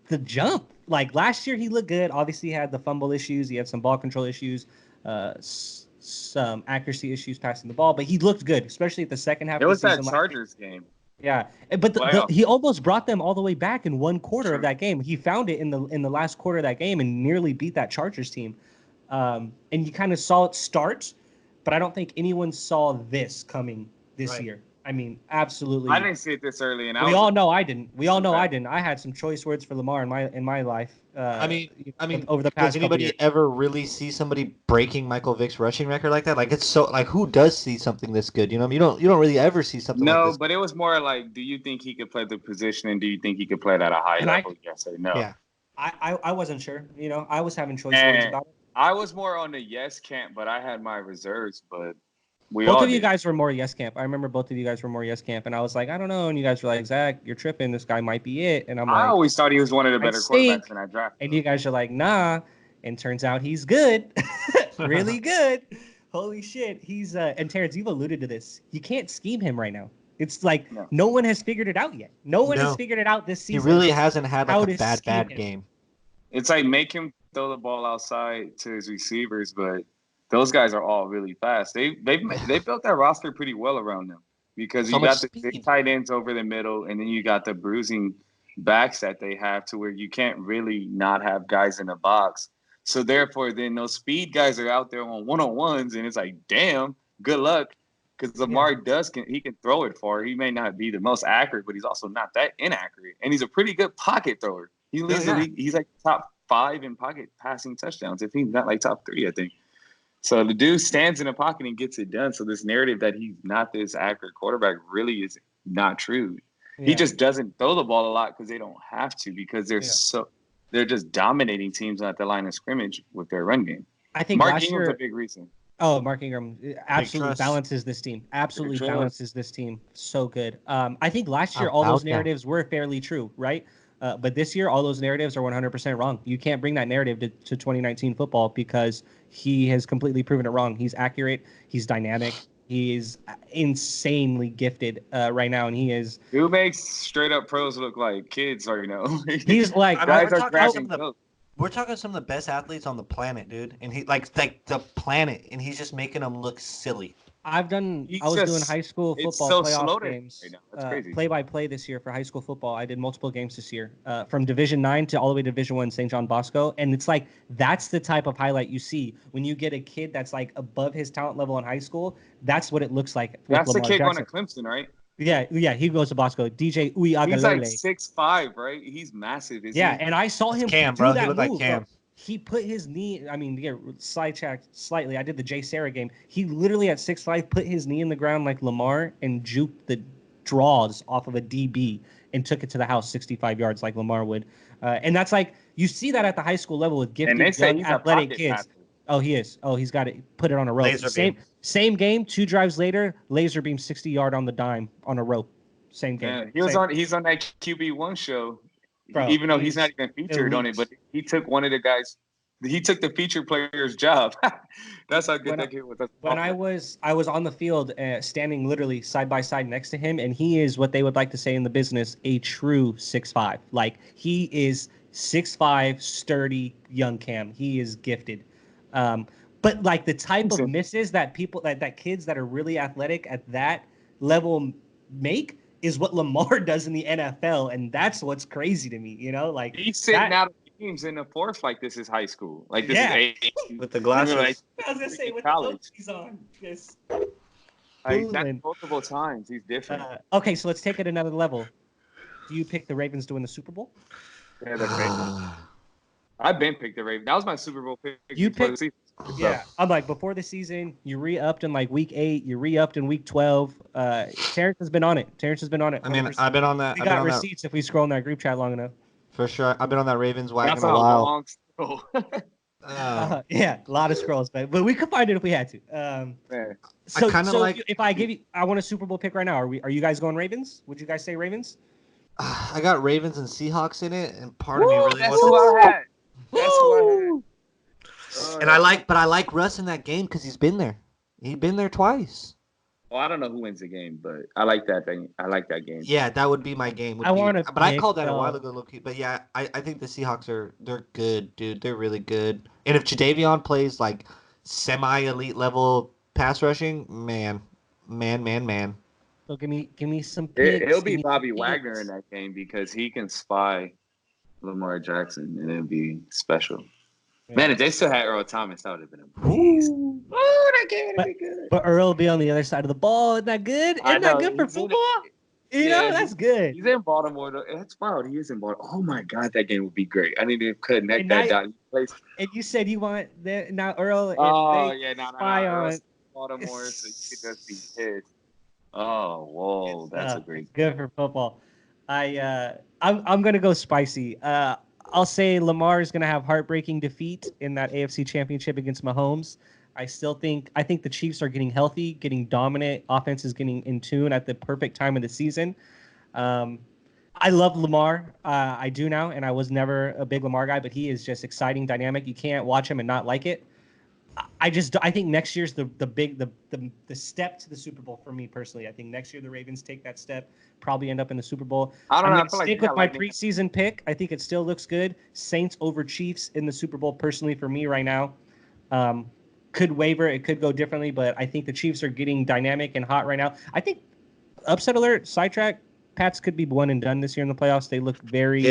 the jump. Like last year, he looked good. Obviously, he had the fumble issues. He had some ball control issues, some accuracy issues passing the ball. But he looked good, especially at the second half. It of was the that season. Chargers game. Yeah, but Playoff. he almost brought them all the way back in one quarter of True. that game. He found it in the last quarter of that game and nearly beat that Chargers team. And you kind of saw it start, but I don't think anyone saw this coming this Right. year. I mean, absolutely. I didn't see it this early, and We all know I didn't. We all know I didn't. I had some choice words for Lamar in my life. I mean, over the does past couple anybody years. ever really see somebody breaking Michael Vick's rushing record like that? Like it's so like who does see something this good? You know, you don't really ever see something like No, this. but it was more like, do you think he could play the position, and do you think he could play it at a high level? Yes or no. Yeah. I wasn't sure. You know, I was having choice words And about it. I was more on the yes camp, but I had my reserves. But we Both all of you did. guys were more yes camp. I remember both of you guys were more yes camp, and I was like, I don't know. And you guys were like, Zach, you're tripping. This guy might be it. And I'm I like, always thought he was one of the better stink. quarterbacks in that draft. And you guys are like, nah. And turns out he's good, really good. Holy shit, he's and Terrence, you've alluded to this. You can't scheme him right now. It's like no one has figured it out yet. No one has figured it out this season. He really hasn't had like a bad him. game. It's like make him throw the ball outside to his receivers, but those guys are all really fast. They built that roster pretty well around them because you got the big tight ends over the middle, and then you got the bruising backs that they have to where you can't really not have guys in the box. So therefore, then those speed guys are out there on one-on-ones, and it's like, damn, good luck. Because Lamar he can throw it far. He may not be the most accurate, but he's also not that inaccurate. And he's a pretty good pocket thrower. He leads the league. He's like top 5 in pocket passing touchdowns, if he's not like top 3, I think. So the dude stands in the pocket and gets it done. So this narrative that he's not this accurate quarterback really is not true. Yeah. He just doesn't throw the ball a lot because they don't have to, because they're just dominating teams at the line of scrimmage with their run game. I think Mark Ingram's a big reason. Oh, Mark Ingram absolutely balances this team. Absolutely balances this team. So good. I think last year all those narratives were fairly true, right? But this year all those narratives are 100% wrong. You can't bring that narrative to 2019 football because he has completely proven it wrong. He's accurate. He's dynamic. He is insanely gifted right now, and he is. Who makes straight up pros look like kids? Or he's like guys are grabbing. We're talking some of the best athletes on the planet, dude, and he like the planet, and he's just making them look silly. I was doing high school football playoff games, play-by-play this year for high school football. I did multiple games this year, from Division 9 to all the way to Division 1 St. John Bosco, and it's like that's the type of highlight you see when you get a kid that's like above his talent level in high school. That's what it looks like. That's the kid going to Clemson, right? Yeah, he goes to Bosco. DJ Uiagalelei. He's like 6'5", right? He's massive. And I saw him Cam, do bro. that He looked move, like Cam. Bro. He put his knee. I mean, sidetracked slightly. I did the Jay Sarah game. He literally at 6'5" put his knee in the ground like Lamar and juked the draws off of a DB and took it to the house 65 yards like Lamar would. And that's like you see that at the high school level with gifted, young, athletic kids. Passer. Oh, he is. Oh, he's got it. Put it on a rope. Same game. 2 drives later, laser beam 60-yard on the dime on a rope. Same game. Yeah, he's on that QB1 show. Bro, even though he's not even featured on it, but he took one of the guys. He took the featured player's job. That's how good that kid was. When I was on the field, standing literally side by side next to him, and he is what they would like to say in the business, a true 6'5". Like he is 6'5", sturdy young Cam. He is gifted. But like the type of misses that people that kids that are really athletic at that level make is what Lamar does in the NFL, and that's what's crazy to me. You know, like he's sitting out of games in the fourth like this is high school, like this is with the glasses. I was gonna say with college. The he's on. Yes. That's multiple times. He's different. Okay, so let's take it another level. Do you pick the Ravens to win the Super Bowl? Yeah, the Ravens. I've been picked the Ravens. That was my Super Bowl pick. You picked. Yeah, I'm like before the season, you re-upped in like week 8, you re-upped in week 12. Terrence has been on it. I mean, I've been on that. We got receipts if we scroll in that group chat long enough. For sure, I've been on that Ravens wagon a while. Long scroll. Yeah, a lot of scrolls, but we could find it if we had to. So if I give you, I want a Super Bowl pick right now. Are you guys going Ravens? Would you guys say Ravens? I got Ravens and Seahawks in it, and part of me really wants. Who I had. That's who I had. And I like Russ in that game because he's been there. He's been there twice. Well, I don't know who wins the game, but I like that thing. I like that game. Yeah, that would be my game. But I called that a while ago, Loki. But yeah, I think the Seahawks they're good, dude. They're really good. And if Jadeveon plays like semi-elite level pass rushing, man. So give me some picks. It'll be Bobby Wagner in that game because he can spy Lamar Jackson, and it'll be special. Man, if they still had Earl Thomas, that would have been a beast. Ooh. Oh, that game would have been good. But Earl will be on the other side of the ball. Isn't that good? I Isn't that know, good for he's in it. football? You know, that's good. He's in Baltimore, though. That's wild. He is in Baltimore. Oh, my God, that game would be great. I need to connect And that now- down. Place. And you said you want now Earl. Oh, they yeah, no, spy on. Earl's in Baltimore, so you could just be pissed. Oh, whoa, that's a great. Good for football. I'm gonna go spicy. I'll say Lamar is gonna have heartbreaking defeat in that AFC Championship against Mahomes. I think the Chiefs are getting healthy, getting dominant. Offense is getting in tune at the perfect time of the season. I love Lamar. I do now, and I was never a big Lamar guy, but he is just exciting, dynamic. You can't watch him and not like it. I think next year's the step to the Super Bowl for me personally. I think next year the Ravens take that step, probably end up in the Super Bowl. I don't know. I'm I gonna feel like stick you with got my lightning. preseason pick. I think it still looks good. Saints over Chiefs in the Super Bowl personally for me right now. Could waver. It could go differently, but I think the Chiefs are getting dynamic and hot right now. I think upset alert, sidetrack. Pats could be one and done this year in the playoffs. They look very,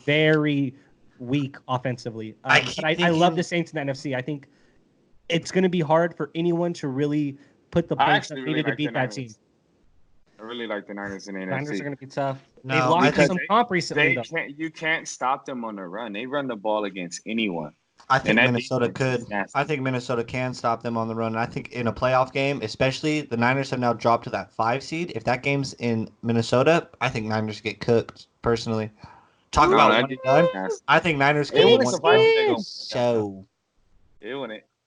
very weak offensively. I But keep I thinking- love the Saints in the NFC. I think it's going to be hard for anyone to really put the I points that actually really needed to like the beat that team. Niners. I really like the Niners in the Niners NFC. are going to be tough. No, They've lost to because some comp recently, though. You can't stop them on the run. They run the ball against anyone. I think And that Minnesota defense is could. nasty. I think Minnesota can stop them on the run. And I think in a playoff game, especially the Niners have now dropped to that 5 seed. If that game's in Minnesota, I think Niners get cooked. Personally, talk No, about that one and defense done. is nasty. I think Niners It can wouldn't win surprise me if they go show.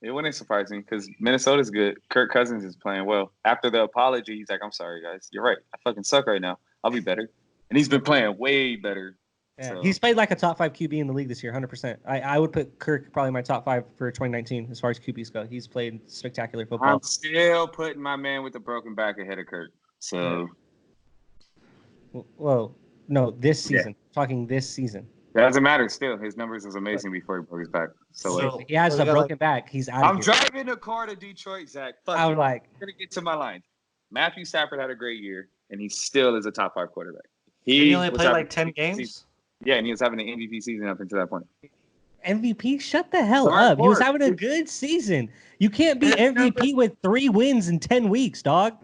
It wouldn't surprise me because Minnesota's good. Kirk Cousins is playing well. After the apology, he's like, "I'm sorry, guys. You're right. I fucking suck right now. I'll be better." And he's been playing way better. Yeah, So- he's played like a top 5 QB in the league this year, 100%. I would put Kirk probably my top 5 for 2019 as far as QBs go. He's played spectacular football. I'm still putting my man with the broken back ahead of Kirk. So Whoa, no, this Yeah. season. Talking this season. it doesn't matter. Still, his numbers is amazing before he broke his back. So, like, He has so a we got, broken back. He's out. I'm of here. driving a car to Detroit, Zach. Fuck I it. was like, I'm gonna get to my line. Matthew Stafford had a great year, and he still is a top 5 quarterback. He only was played having like 10 an MVP games. season. Yeah, and he was having an MVP season up until that point. MVP, shut the hell Sorry, up. He was Lord. having a good season. You can't be MVP with 3 wins in 10 weeks, dog.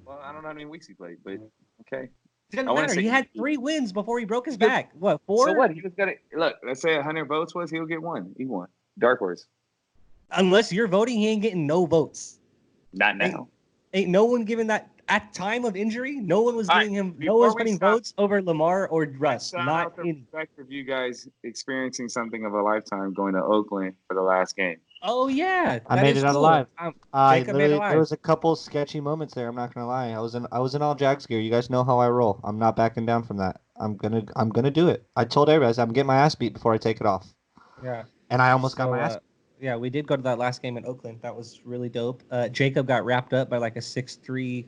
Well, I don't know how many weeks he played, but okay. Doesn't I wanna matter. say He had MVP. 3 wins before he broke his back. What, 4? So what? He was gonna look. Let's say 100 votes was he'll get one. He won. Dark horse. Unless you're voting, he ain't getting no votes. Not now. Ain't no one giving that at time of injury. No one was All right, giving him. No before one was we putting stop- votes over Lamar or Russ. Shout Not out the in. perspective of you guys experiencing something of a lifetime going to Oakland for the last game. Oh yeah, I that made is it out cool. alive. I Jacob made it literally, alive. there was a couple sketchy moments there. I'm not gonna lie. I was in all Jags gear. You guys know how I roll. I'm not backing down from that. I'm gonna do it. I told everybody I'm getting my ass beat before I take it off, Yeah. and I almost got So, my ass. yeah, we did go to that last game in Oakland. That was really dope. Jacob got wrapped up by like a 6'3"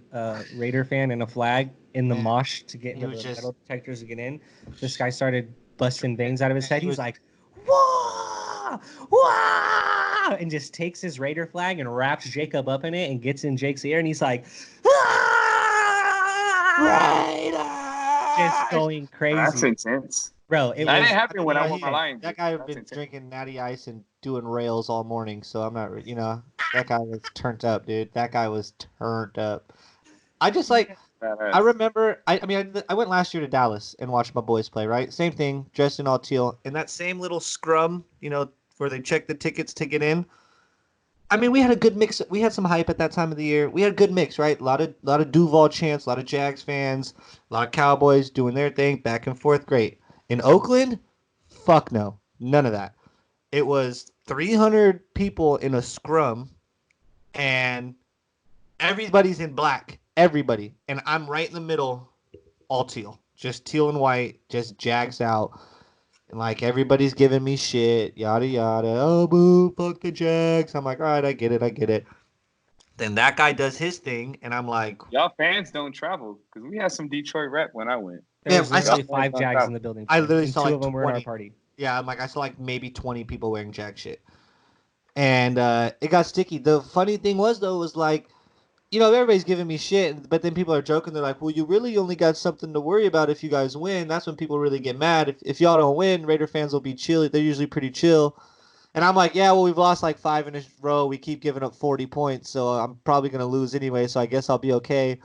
Raider fan and a flag in the Man, mosh to get he into the was just- metal detectors to get in. This guy started busting veins out of his head. He He's was- like, "Whoa, whoa!" and just takes his Raider flag and wraps Jacob up in it and gets in Jake's ear, and he's like, "Ah!" Just going crazy, That's intense. bro. It That was didn't happen when I won my Hey, Lions. That guy That's been intense. drinking natty ice and doing rails all morning, so I'm not. That guy was turned up, dude. That guy was turned up. I just like. I remember. I mean, I went last year to Dallas and watched my boys play. Right, same thing, dressed in all teal, in that same little scrum, where they check the tickets to get in. I mean, we had a good mix. We had some hype at that time of the year. We had a good mix, right? A lot of Duval chants, a lot of Jags fans, a lot of Cowboys doing their thing, back and forth. Great. In Oakland, fuck no, none of that. It was 300 people in a scrum, and everybody's in black. Everybody, and I'm right in the middle, all teal, just teal and white, just Jags out. And like everybody's giving me shit, yada yada. Oh boo, fuck the Jags. I'm like, all right, I get it. Then that guy does his thing, and I'm like, Y'all fans don't travel because we had some Detroit rep when I went. There Yeah, was I saw- literally 5 Jags in the building. I literally and saw 2 like of them were in our 20. party. yeah, I'm like, I saw like maybe 20 people wearing Jag shit, and it got sticky. The funny thing was like, everybody's giving me shit, but then people are joking. They're like, well, you really only got something to worry about if you guys win. That's when people really get mad. If y'all don't win, Raider fans will be chill. They're usually pretty chill. And I'm like, yeah, well, we've lost like 5 in a row. We keep giving up 40 points, so I'm probably gonna lose anyway. So I guess I'll be okay.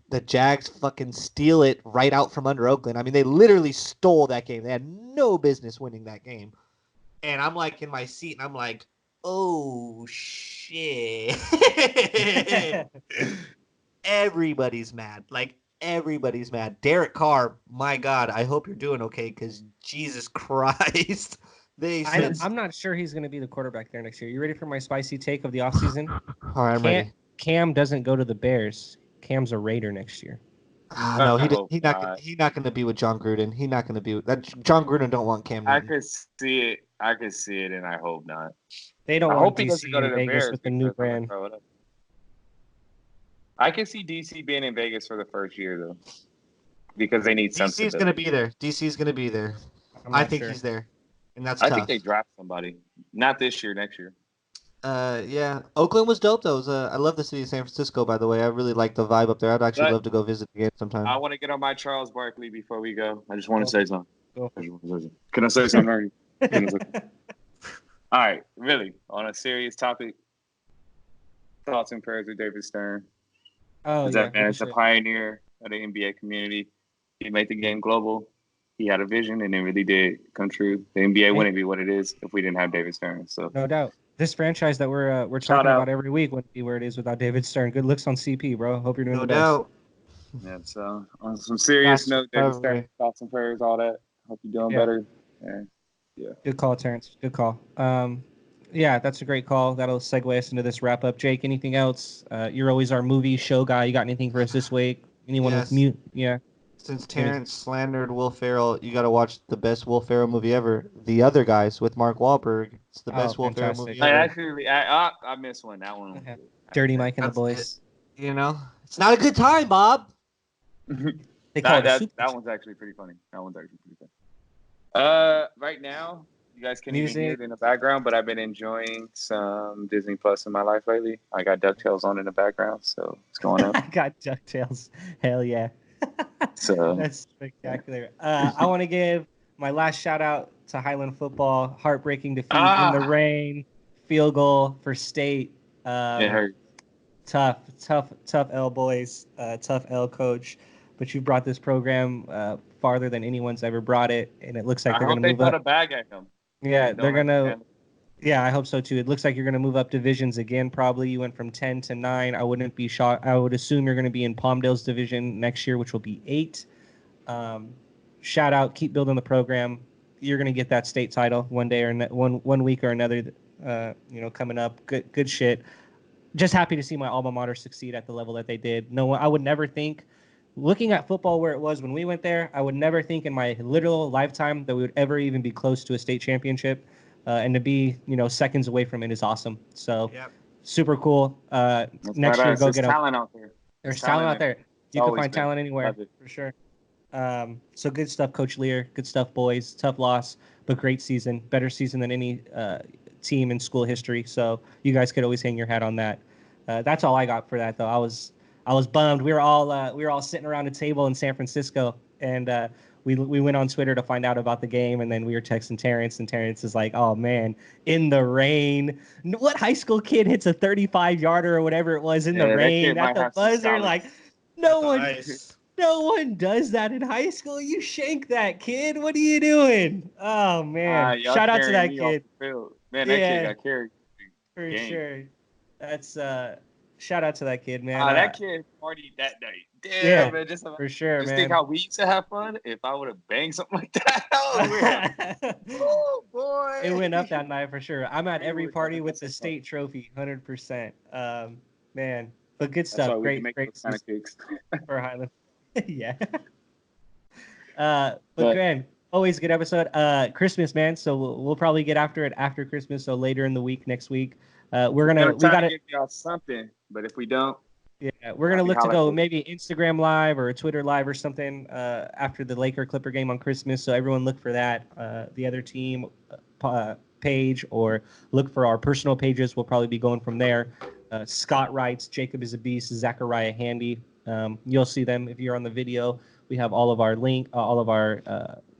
The Jags fucking steal it right out from under Oakland. I mean, they literally stole that game. They had no business winning that game. And I'm like in my seat, and I'm like, oh shit. Everybody's mad. Like everybody's mad. Derek Carr, my God, I hope you're doing okay, because Jesus Christ. I'm not sure he's going to be the quarterback there next year. You ready for my spicy take of the offseason? All right, I'm ready. Cam doesn't go to the Bears. Cam's a Raider next year. No, he's not going to be with John Gruden. He's not going to be with that. John Gruden don't want Cam Newton. I could see it, and I hope not. They don't I want hope he doesn't DC go to in the Vegas Bears with the new brand. I can see DC being in Vegas for the first year though, because they need something. DC's going to be there. DC's going to be there. I think he's there, and that's I tough. think they draft somebody. Not this year, next year. Yeah. Oakland was dope though. I love the city of San Francisco, by the way. I really like the vibe up there. I'd actually love to go visit again sometime. I want to get on my Charles Barkley before we go. I just want to say something. Go. Can I say something? All right, really, on a serious topic. Thoughts and prayers with David Stern. Oh, that man is a pioneer of the NBA community. He made the game global. He had a vision, and it really did come true. The NBA wouldn't be what it is if we didn't have David Stern. So no doubt, this franchise that we're talking about every week wouldn't be where it is without David Stern. Good looks on CP, bro. Hope you're doing the best. No doubt. Yeah. So on some serious note, David Stern, thoughts and prayers, all that. Hope you're doing better. Yeah. Good call, Terrence. Good call. Yeah, that's a great call. That'll segue us into this wrap up. Jake, anything else? You're always our movie show guy. You got anything for us this week? Anyone with mute? Yeah. Since Terrence slandered Will Ferrell, you got to watch the best Will Ferrell movie ever, The Other Guys with Mark Wahlberg. It's the best Will Ferrell movie ever. I missed one. That one. Dirty Mike and the Boys. You know, it's not a good time, Bob. That one's actually pretty funny. Right now, you guys can't even hear it in the background, but I've been enjoying some Disney Plus in my life lately. I got DuckTales on in the background, so it's going on. I got DuckTales. Hell yeah. So that's spectacular. I want to give my last shout out to Highland football. Heartbreaking defeat in the rain. Field goal for state. It hurt. Tough L boys. Tough L coach. But you brought this program farther than anyone's ever brought it, and it looks like they're going to move up. I hope they put a bag at them. Yeah, they're going to. Yeah, I hope so too. It looks like you're going to move up divisions again. Probably you went from 10 to 9. I wouldn't be shocked. I would assume you're going to be in Palmdale's division next year, which will be 8. Shout out, keep building the program. You're going to get that state title one day or one week or another. Coming up. Good shit. Just happy to see my alma mater succeed at the level that they did. No, I would never think. Looking at football where it was when we went there, I would never think in my literal lifetime that we would ever even be close to a state championship. And to be, seconds away from it is awesome. So, super cool. Next year, go get them. Talent out there. There's talent out there. You can find talent anywhere, for sure. So good stuff, Coach Lear. Good stuff, boys. Tough loss, but great season. Better season than any team in school history. So you guys could always hang your hat on that. That's all I got for that, though. I was bummed. We were all sitting around a table in San Francisco, and we went on Twitter to find out about the game, and then we were texting Terrence, and Terrence is like, "Oh man, in the rain! What high school kid hits a 35-yarder or whatever it was in the rain at the buzzer? Like, no one does that in high school. You shank that kid. What are you doing? Oh man! Shout out to that kid. Man, that kid got carried. For sure. That's shout out to that kid, man. That kid partied that night. Damn, man. For sure, just man. think how we used to have fun. If I would have banged something like that, oh boy, it went up that night for sure. I'm at every party with the state trophy, 100%. Man, but good stuff. Great kind of kicks for Highland. Yeah. But Grant, always a good episode. Christmas, man. So we'll probably get after it after Christmas. So later in the week, next week, we got to give y'all something. But if we don't. Yeah, we're going to look to go maybe Instagram Live or Twitter Live or something after the Laker Clipper game on Christmas. So everyone look for that. The other team page, or look for our personal pages. We'll probably be going from there. Scott writes, Jacob is a beast, Zachariah Handy. You'll see them if you're on the video. We have all of our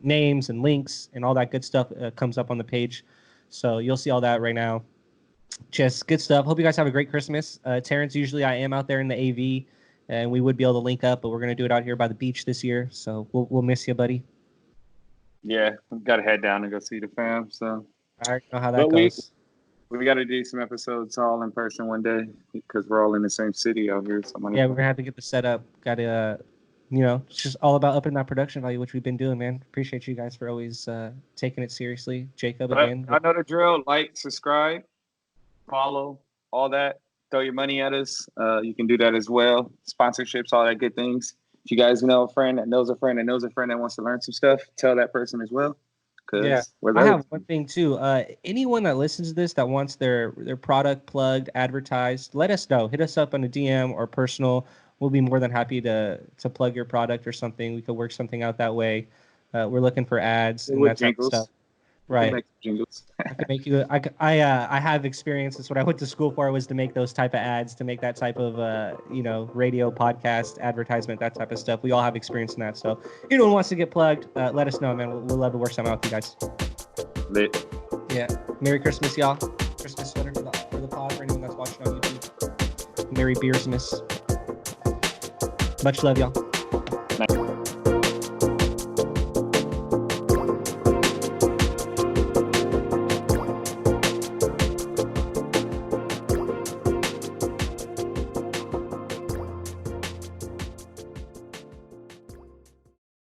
names and links and all that good stuff comes up on the page. So you'll see all that right now. Just good stuff. Hope you guys have a great Christmas. Terrence, usually I am out there in the AV, and we would be able to link up, but we're gonna do it out here by the beach this year. So we'll miss you, buddy. Yeah, I've got to head down and go see the fam. So I already know how that But goes. we got to do some episodes all in person one day because we're all in the same city out here. So Yeah, we're gonna have to get the setup. Got to, it's just all about upping that production value, which we've been doing, man. Appreciate you guys for always taking it seriously. Jacob, But again. I know the drill. Like, subscribe, follow, all that. Throw your money at us. You can do that as well. Sponsorships, all that good things. If you guys know a friend that knows a friend that knows a friend that wants to learn some stuff, tell that person as well. Yeah, I have one thing too. Anyone that listens to this that wants their product plugged, advertised, let us know. Hit us up on a DM or personal. We'll be more than happy to plug your product or something. We could work something out that way. We're looking for ads and that type of stuff. Right. Make jingles. I could make you. I have experience. That's what I went to school for, was to make those type of ads, to make that type of radio, podcast, advertisement, that type of stuff. We all have experience in that. So anyone wants to get plugged, let us know, man. We'll love to work something out with you guys. Lit. Yeah. Merry Christmas, y'all. Christmas sweater for the pod for anyone that's watching on YouTube. Merry Beersmas. Much love, y'all.